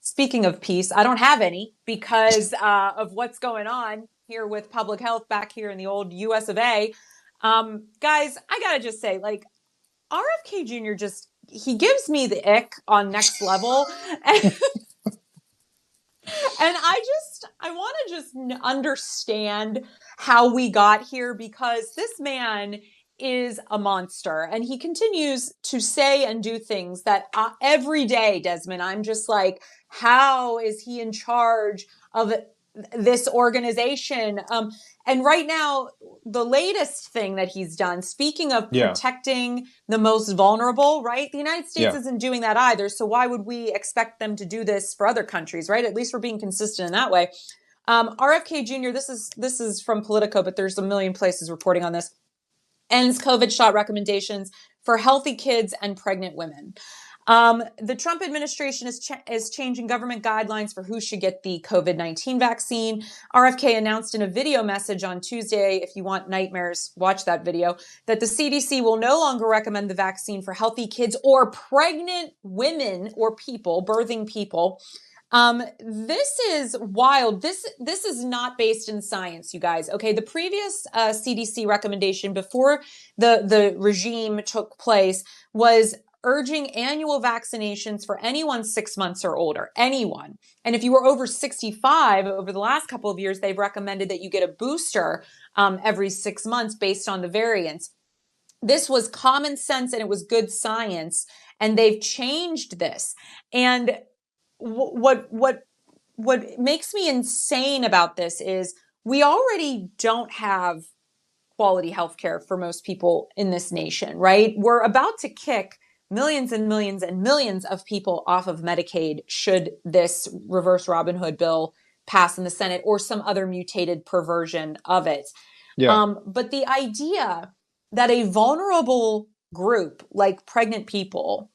speaking of peace, I don't have any because of what's going on here with public health back here in the old US of A. Guys, I gotta just say, like, RFK Jr. he gives me the ick on next level. And I want to just understand how we got here, because this man is a monster and he continues to say and do things that every day, Desmond, I'm just like, how is he in charge of this organization? And right now, the latest thing that he's done, speaking of protecting the most vulnerable, right? The United States isn't doing that either. So why would we expect them to do this for other countries, right? At least we're being consistent in that way. RFK Jr., this is from Politico, but there's a million places reporting on this. Ends COVID shot recommendations for healthy kids and pregnant women. The Trump administration is changing government guidelines for who should get the COVID-19 vaccine. RFK announced in a video message on Tuesday, if you want nightmares, watch that video, that the CDC will no longer recommend the vaccine for healthy kids or pregnant women or people, birthing people. This is wild. This is not based in science, you guys. Okay, the previous CDC recommendation before the regime took place was urging annual vaccinations for anyone 6 months or older, anyone. And if you were over 65, over the last couple of years, they've recommended that you get a booster every 6 months based on the variants. This was common sense and it was good science, and they've changed this. And what makes me insane about this is we already don't have quality healthcare for most people in this nation, right? We're about to kick millions and millions and millions of people off of Medicaid should this reverse Robin Hood bill pass in the Senate or some other mutated perversion of it. But the idea that a vulnerable group like pregnant people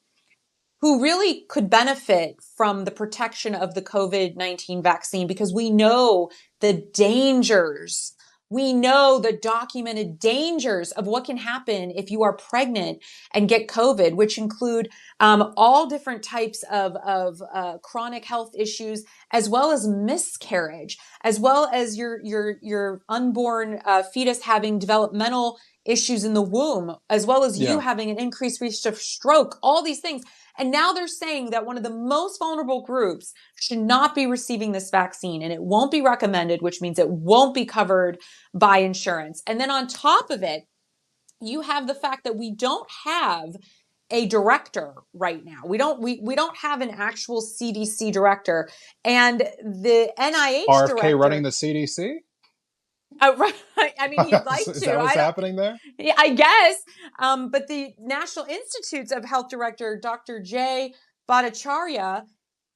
who really could benefit from the protection of the COVID-19 vaccine, because we know the dangers, we know the documented dangers of what can happen if you are pregnant and get COVID, which include all different types of chronic health issues, as well as miscarriage, as well as your unborn fetus having developmental issues in the womb, as well as you having an increased risk of stroke, all these things. And now they're saying that one of the most vulnerable groups should not be receiving this vaccine, and it won't be recommended, which means it won't be covered by insurance. And then on top of it, you have the fact that we don't have a director right now. We don't have an actual CDC director, and the NIH RFK director running the CDC. Right. I mean, he'd like to. Is that what's happening there? Yeah, I guess. But the National Institutes of Health Director, Dr. Jay Bhattacharya,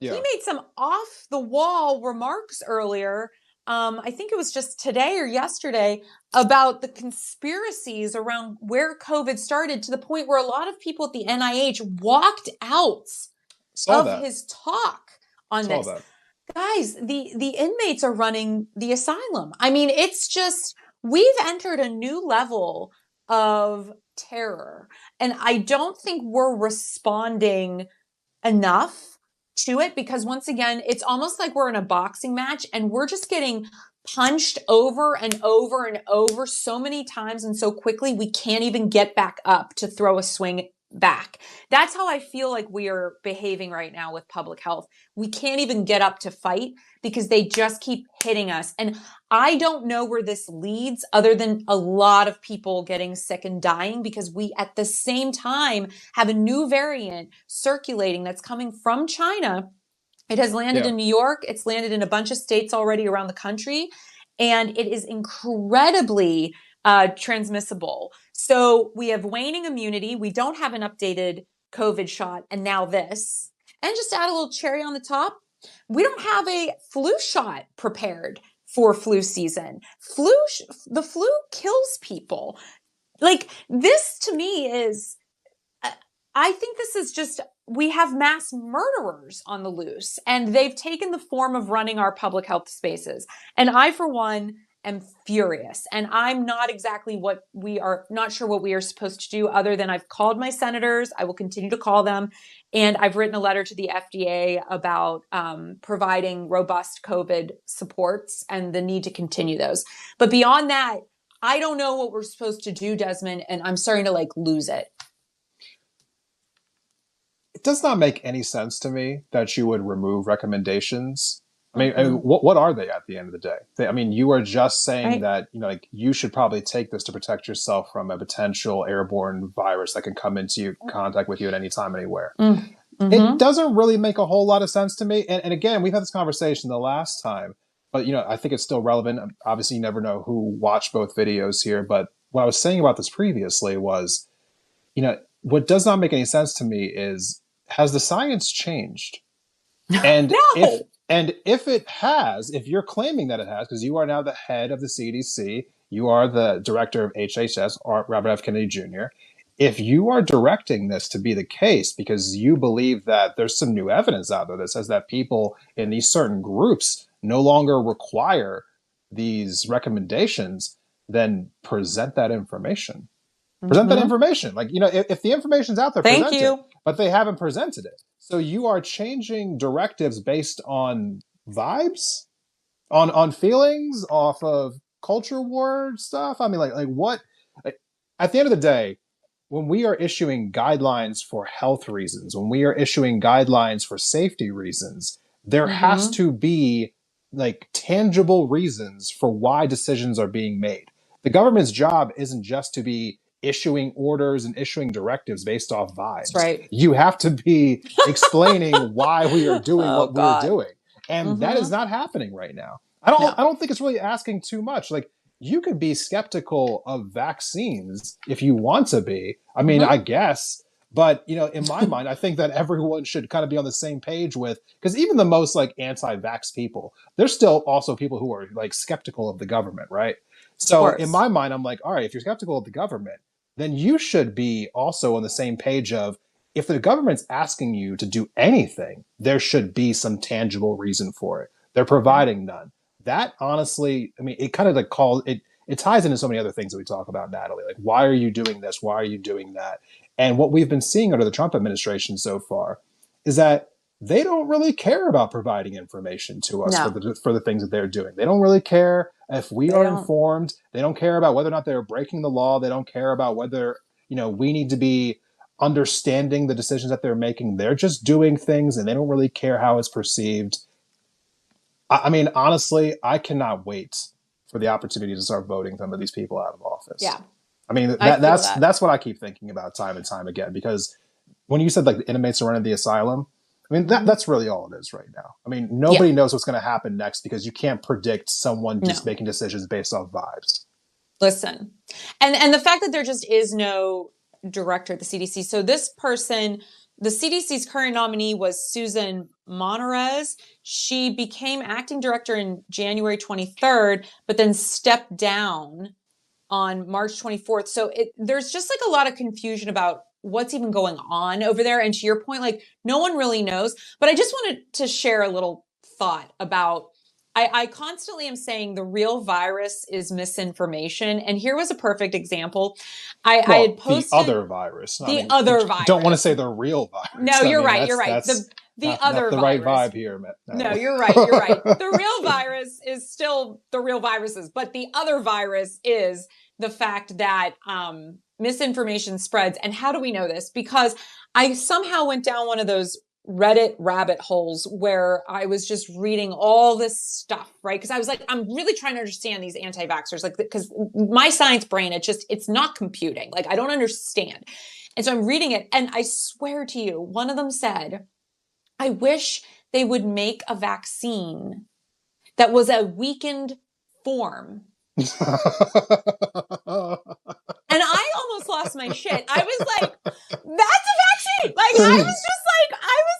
he made some off-the-wall remarks earlier. I think it was just today or yesterday, about the conspiracies around where COVID started, to the point where a lot of people at the NIH walked out his talk on this. Guys, the inmates are running the asylum. I mean, it's just, we've entered a new level of terror. And I don't think we're responding enough to it, because once again, it's almost like we're in a boxing match and we're just getting punched over and over and over so many times and so quickly, we can't even get back up to throw a swing back. That's how I feel like we are behaving right now with public health. We can't even get up to fight because they just keep hitting us. And I don't know where this leads, other than a lot of people getting sick and dying, because we at the same time have a new variant circulating that's coming from China. It has landed in New York. It's landed in a bunch of states already around the country, and it is incredibly transmissible. So we have waning immunity. We don't have an updated COVID shot. And now this, and just add a little cherry on the top, we don't have a flu shot prepared for flu season. The flu kills people. Like, this to me is, I think this is just, we have mass murderers on the loose, and they've taken the form of running our public health spaces. And I, for one, am furious. And I'm not exactly not sure what we are supposed to do other than I've called my senators. I will continue to call them. And I've written a letter to the FDA about providing robust COVID supports and the need to continue those. But beyond that, I don't know what we're supposed to do, Desmond, and I'm starting to like lose it. It does not make any sense to me that you would remove recommendations. I mean, what are they at the end of the day? You are just saying that, like you should probably take this to protect yourself from a potential airborne virus that can come into contact with you at any time, anywhere. It doesn't really make a whole lot of sense to me. And again, we've had this conversation the last time, but I think it's still relevant. Obviously, you never know who watched both videos here. But what I was saying about this previously was, what does not make any sense to me is, has the science changed? And No. if it has, if you're claiming that it has, because you are now the head of the CDC, you are the director of HHS, or Robert F. Kennedy Jr., if you are directing this to be the case because you believe that there's some new evidence out there that says that people in these certain groups no longer require these recommendations, then present that information. Present that information. Like, if the information's out there, present it. But they haven't presented it. So you are changing directives based on vibes, on feelings, off of culture war stuff. I mean, like what? Like, at the end of the day, when we are issuing guidelines for health reasons, when we are issuing guidelines for safety reasons, there has to be like tangible reasons for why decisions are being made. The government's job isn't just to be issuing orders and issuing directives based off vibes. That's right. You have to be explaining why we are doing what we're doing. And that is not happening right now. I don't think it's really asking too much. Like, you could be skeptical of vaccines if you want to be. I mean, I guess. But, in my mind, I think that everyone should kind of be on the same page with, because even the most like anti-vax people, there's still also people who are like skeptical of the government, right? So in my mind, I'm like, all right, if you're skeptical of the government, then you should be also on the same page of, if the government's asking you to do anything, there should be some tangible reason for it. They're providing none. That honestly, it kind of like it ties into so many other things that we talk about, Natalie. Like, why are you doing this? Why are you doing that? And what we've been seeing under the Trump administration so far is that they don't really care about providing information to us for the things that they're doing. They don't really care if we are informed. They don't care about whether or not they're breaking the law. They don't care about whether, we need to be understanding the decisions that they're making. They're just doing things and they don't really care how it's perceived. I mean, honestly, I cannot wait for the opportunity to start voting some of these people out of office. Yeah. I mean, that's what I keep thinking about time and time again, because when you said like the inmates are running the asylum, I mean, that's really all it is right now. I mean, nobody knows what's going to happen next because you can't predict someone just making decisions based off vibes. Listen, and the fact that there just is no director at the CDC. So this person, the CDC's current nominee was Susan Monarez. She became acting director in January 23rd, but then stepped down on March 24th. So there's just like a lot of confusion about what's even going on over there. And to your point, like no one really knows. But I just wanted to share a little thought about, I constantly am saying the real virus is misinformation. And here was a perfect example. I had posted the other virus. Other virus. Don't want to say the real virus. No, you're right. You're right. The other the virus. right vibe here, Matt. No, you're right. You're right. The real virus is still the real viruses, but the other virus is the fact that misinformation spreads. And how do we know this? Because I somehow went down one of those Reddit rabbit holes where I was just reading all this stuff, right? Because I was like, I'm really trying to understand these anti-vaxxers, like, because my science brain, it's not computing. Like, I don't understand. And so I'm reading it. And I swear to you, one of them said, I wish they would make a vaccine that was a weakened form. And I almost lost my shit. I was like, that's a vaccine. Like, I was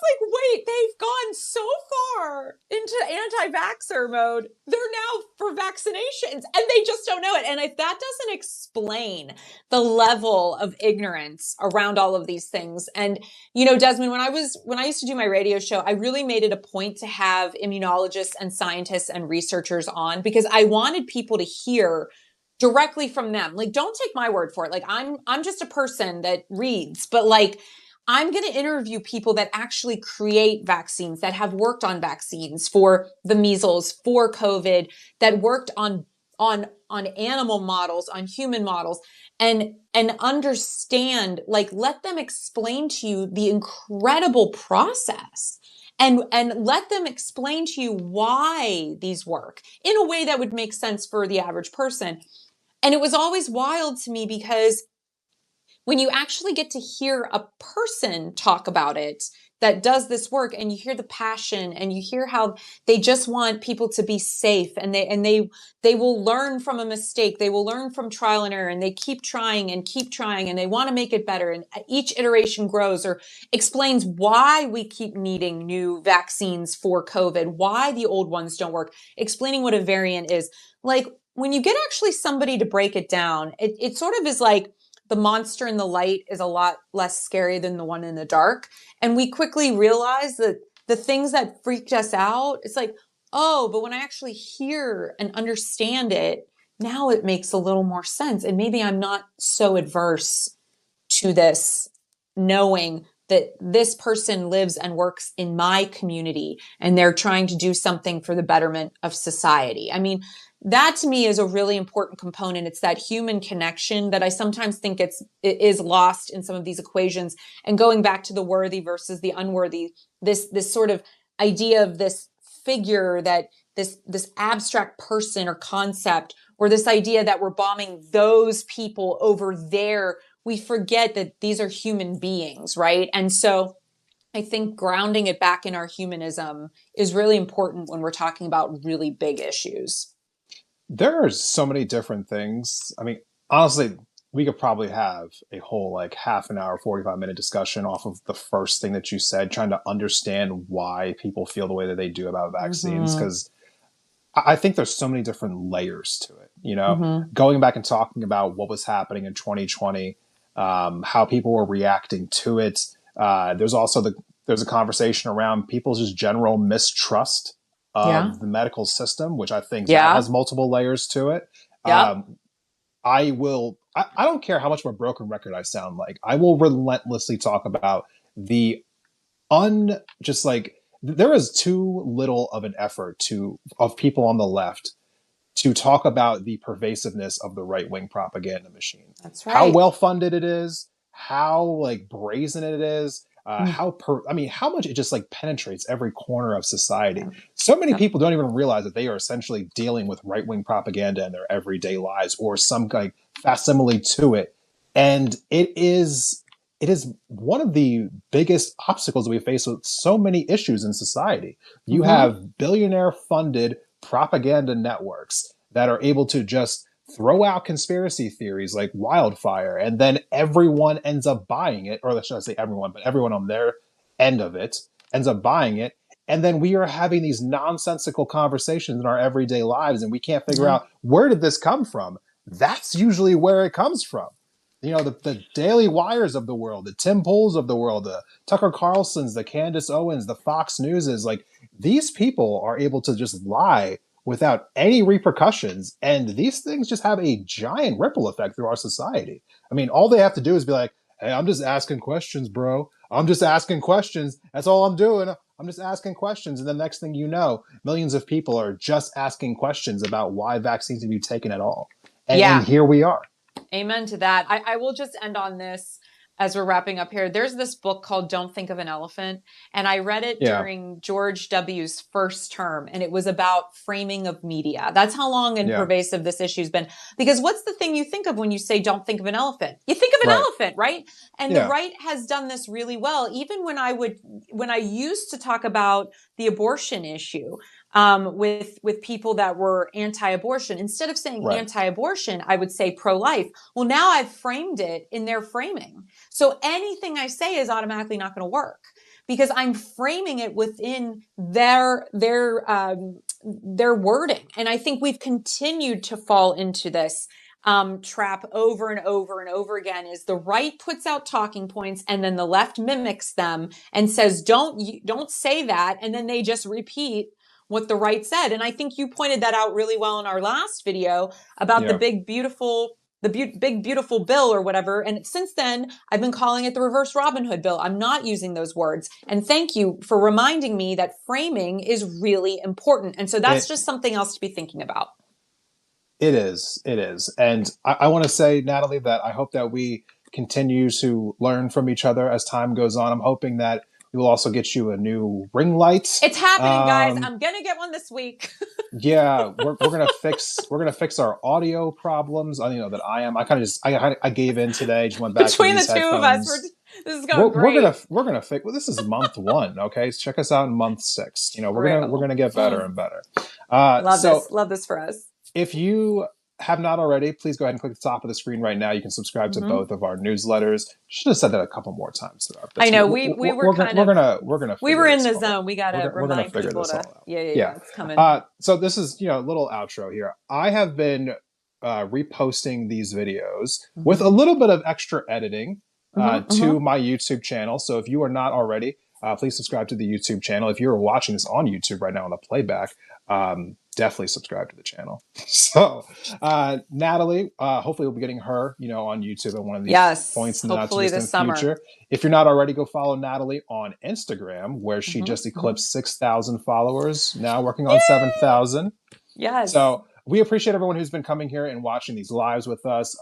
like, wait, they've gone so far in into anti-vaxxer mode, they're now for vaccinations and they just don't know it. And if that doesn't explain the level of ignorance around all of these things. And, you know, Desmond, when I used to do my radio show, I really made it a point to have immunologists and scientists and researchers on, because I wanted people to hear directly from them. Like, don't take my word for it. Like, I'm just a person that reads, but like, I'm going to interview people that actually create vaccines, that have worked on vaccines for the measles, for COVID, that worked on animal models, on human models, and understand, like, let them explain to you the incredible process, and let them explain to you why these work in a way that would make sense for the average person. And it was always wild to me, because when you actually get to hear a person talk about it that does this work, and you hear the passion, and you hear how they just want people to be safe, and they will learn from a mistake, they will learn from trial and error, and they keep trying, and they want to make it better, and each iteration grows or explains why we keep needing new vaccines for COVID, why the old ones don't work, explaining what a variant is. Like, when you get actually somebody to break it down, it sort of is like, the monster in the light is a lot less scary than the one in the dark. And we quickly realize that the things that freaked us out, it's like, oh, but when I actually hear and understand it, now it makes a little more sense. And maybe I'm not so adverse to this, knowing that this person lives and works in my community, and they're trying to do something for the betterment of society. I mean, that to me is a really important component. It's that human connection that I sometimes think it is lost in some of these equations. And going back to the worthy versus the unworthy, this sort of idea of this figure, that this abstract person or concept, or this idea that we're bombing those people over there, we forget that these are human beings, right? And so I think grounding it back in our humanism is really important when we're talking about really big issues. There are so many different things. I mean, honestly, we could probably have a whole like half an hour, 45-minute discussion off of the first thing that you said, trying to understand why people feel the way that they do about vaccines. Because I think there's so many different layers to it. You know, going back and talking about what was happening in 2020, how people were reacting to it. There's also there's a conversation around people's just general mistrust of the medical system, which I think that has multiple layers to it. I don't care how much of a broken record I sound like. I will relentlessly talk about just like, there is too little of an effort of people on the left to talk about the pervasiveness of the right-wing propaganda machine. That's right. How well-funded it is, how like brazen it is, how much it just like penetrates every corner of society. So many people don't even realize that they are essentially dealing with right-wing propaganda in their everyday lives, or some like facsimile to it. And it is one of the biggest obstacles we face with so many issues in society. You have billionaire funded propaganda networks that are able to just throw out conspiracy theories like wildfire, and then everyone ends up buying it, or should I say everyone, but everyone on their end of it ends up buying it. And then we are having these nonsensical conversations in our everyday lives, and we can't figure out, where did this come from? That's usually where it comes from. You know, the Daily Wires of the world, the Tim Pools of the world, the Tucker Carlsons, the Candace Owens, the Fox Newses, like, these people are able to just lie without any repercussions. And these things just have a giant ripple effect through our society. I mean, all they have to do is be like, hey, I'm just asking questions, bro. I'm just asking questions. That's all I'm doing. I'm just asking questions. And the next thing you know, millions of people are just asking questions about why vaccines need to be taken at all. And here we are. Amen to that. I will just end on this as we're wrapping up here. There's this book called Don't Think of an Elephant, and I read it during George W.'s first term, and it was about framing of media. That's how long and pervasive this issue's been. Because what's the thing you think of when you say don't think of an elephant? You think of an elephant, right? And the right has done this really well. Even when I used to talk about the abortion issue, with people that were anti-abortion, instead of saying anti-abortion, I would say pro-life. Well, now I've framed it in their framing. So anything I say is automatically not going to work. because I'm framing it within their wording. And I think we've continued to fall into this trap over and over and over again. Is the right puts out talking points and then the left mimics them and says, don't say that. And then they just repeat what the right said. And I think you pointed that out really well in our last video about the big, beautiful bill or whatever. And since then, I've been calling it the reverse Robin Hood bill. I'm not using those words. And thank you for reminding me that framing is really important. And so that's just something else to be thinking about. It is. It is. And I want to say, Natalie, that I hope that we continue to learn from each other as time goes on. I'm hoping that we will also get you a new ring light. It's happening, guys. I'm going to get one this week. Yeah, we're gonna fix our audio problems. I know that I gave in today. Just went back between to the two headphones. of us. This is going great. We're gonna fix. Well, this is month 1. Okay, so check us out in month 6. We're gonna get better and better. Love this for us. If you have not already, please go ahead and click the top of the screen right now. You can subscribe to both of our newsletters. Should have said that a couple more times throughout this. I know we were in the zone. We gotta remind people to yeah, it's coming. So this is a little outro here. I have been reposting these videos with a little bit of extra editing to my YouTube channel. So if you are not already, please subscribe to the YouTube channel. If you're watching this on YouTube right now on the playback, definitely subscribe to the channel. So, Natalie, hopefully we'll be getting her, on YouTube at one of these points in the not too distant future. If you're not already, go follow Natalie on Instagram, where she just eclipsed 6,000 followers, now working on 7,000. Yes. So we appreciate everyone who's been coming here and watching these lives with us.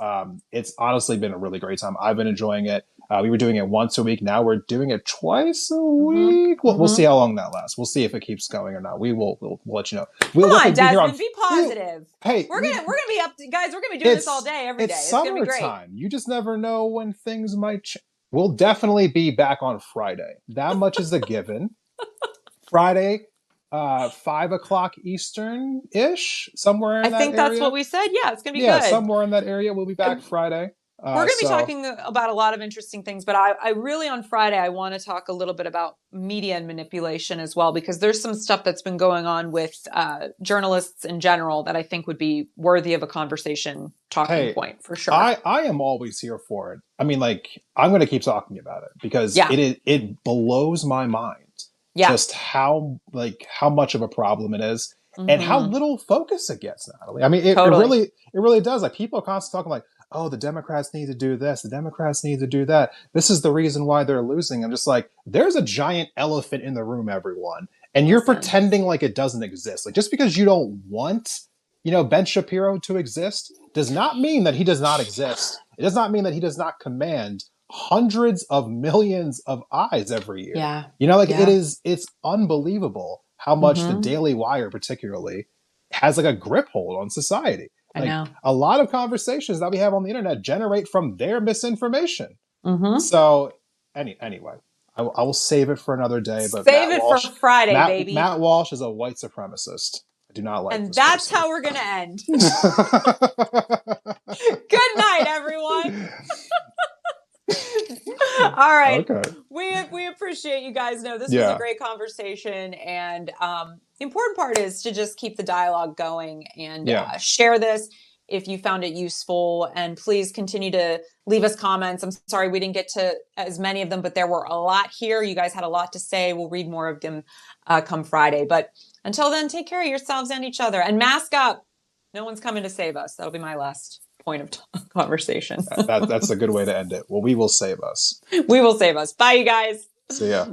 It's honestly been a really great time. I've been enjoying it. We were doing it once a week. Now we're doing it twice a week. We'll see how long that lasts. We'll see if it keeps going or not. We'll let you know. Come on, Desmond, be positive. Hey, we're gonna be up to, guys. We're gonna be doing this all day, every day. It's gonna be great. Summertime. You just never know when things might change. We'll definitely be back on Friday. That much is a given. Friday, 5 o'clock Eastern-ish, somewhere in that area. I think that's what we said. Yeah, it's gonna be good. Yeah, somewhere in that area. We'll be back Friday. We're going to be talking about a lot of interesting things, but I really on Friday, I want to talk a little bit about media and manipulation as well, because there's some stuff that's been going on with journalists in general that I think would be worthy of a conversation talking point for sure. I am always here for it. I mean, I'm going to keep talking about it because it blows my mind just how much of a problem it is and how little focus it gets, Natalie. I mean, it really does. People are constantly talking oh, the Democrats need to do this. The Democrats need to do that. This is the reason why they're losing. I'm just there's a giant elephant in the room, everyone. And you're pretending like it doesn't exist. Just because you don't want, Ben Shapiro to exist does not mean that he does not exist. It does not mean that he does not command hundreds of millions of eyes every year. Yeah. It's unbelievable how much the Daily Wire particularly has a grip hold on society. I know. A lot of conversations that we have on the internet generate from their misinformation. So anyway, I will save it for another day. But save it for Friday, baby. Matt Walsh is a white supremust. I do not like and that's person. How we're going to end. Good night, everyone. All right. Okay. We appreciate you guys. This was a great conversation. And the important part is to just keep the dialogue going and share this if you found it useful. And please continue to leave us comments. I'm sorry we didn't get to as many of them, but there were a lot here. You guys had a lot to say. We'll read more of them come Friday. But until then, take care of yourselves and each other. And mask up. No one's coming to save us. That'll be my last point of conversation. That's a good way to end it. Well, we will save us. We will save us. Bye, you guys. See ya.